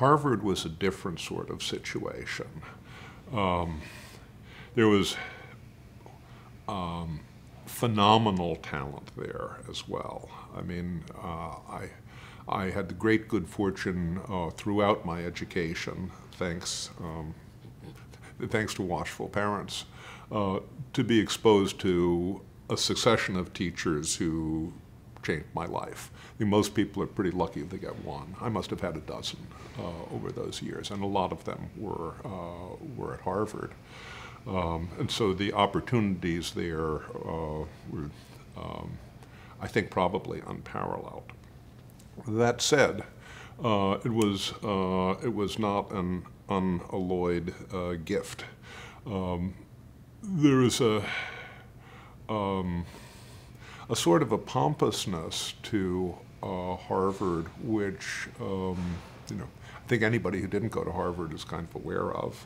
Harvard was a different sort of situation. There was phenomenal talent there as well. I mean, I had the great good fortune throughout my education, thanks to watchful parents, to be exposed to a succession of teachers who changed my life. I think most people are pretty lucky if they get one. I must have had a dozen over those years, and a lot of them were at Harvard. And so the opportunities there were, I think, probably unparalleled. That said, it was not an unalloyed gift. There is a sort of a pompousness to Harvard, which I think anybody who didn't go to Harvard is kind of aware of.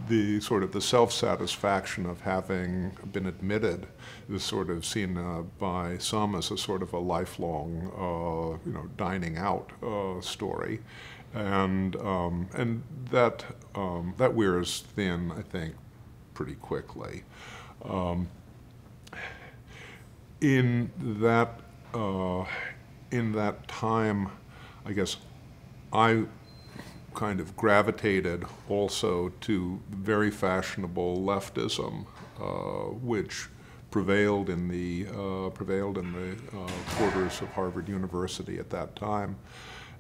The sort of the self-satisfaction of having been admitted is sort of seen by some as a sort of a lifelong, dining out story, and that wears thin, I think, pretty quickly. In that time, I guess I kind of gravitated also to very fashionable leftism, which prevailed in the quarters of Harvard University at that time,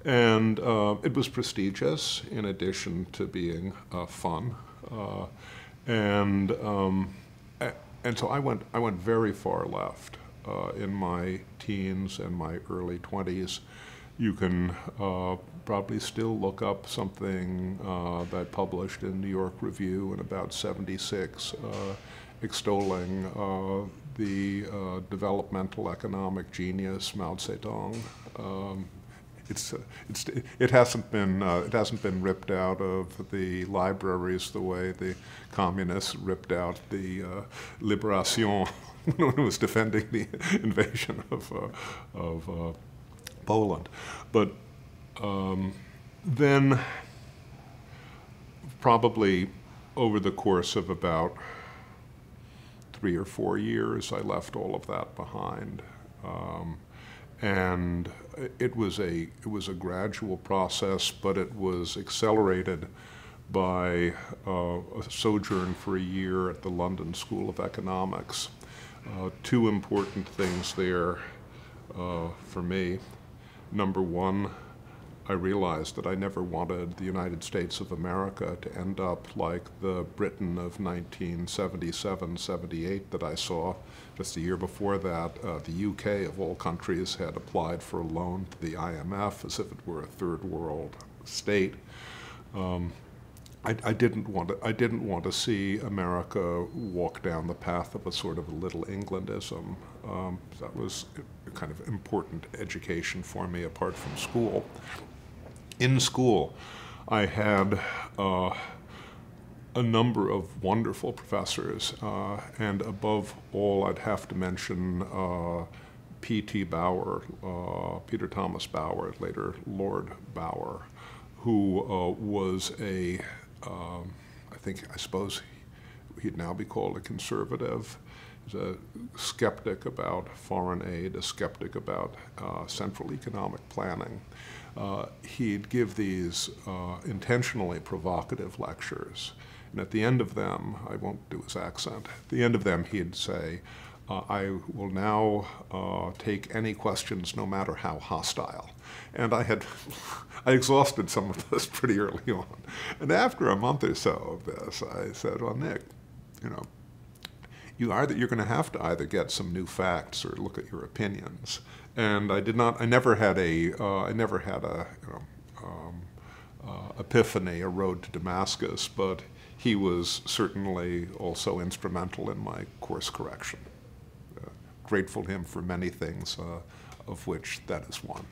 and it was prestigious in addition to being fun, and so I went very far left in my teens and my early 20s. You can probably still look up something that I published in New York Review in about '76, extolling the developmental economic genius Mao Zedong. It hasn't been ripped out of the libraries the way the communists ripped out the Libération when it was defending the invasion of Poland. But then probably over the course of about 3 or 4 years, I left all of that behind. And it was a gradual process, but it was accelerated by a sojourn for a year at the London School of Economics. Two important things there for me. Number one, I realized that I never wanted the United States of America to end up like the Britain of 1977-78 that I saw. Just a year before that, the UK, of all countries, had applied for a loan to the IMF as if it were a third world state. I didn't want to see America walk down the path of a sort of a Little Englandism. That was a kind of important education for me apart from school. In school, I had a number of wonderful professors, and above all, I'd have to mention P.T. Bauer, Peter Thomas Bauer, later Lord Bauer, who was I suppose he'd now be called a conservative. He's a skeptic about foreign aid, a skeptic about central economic planning. He'd give these intentionally provocative lectures, and at the end of them, I won't do his accent, at the end of them he'd say, I will now take any questions no matter how hostile. And I exhausted some of this pretty early on. And after a month or so of this, I said, well, Nick, you're going to have to either get some new facts or look at your opinions. And I never had a epiphany, a road to Damascus, but he was certainly also instrumental in my course correction. Grateful to him for many things, of which that is one.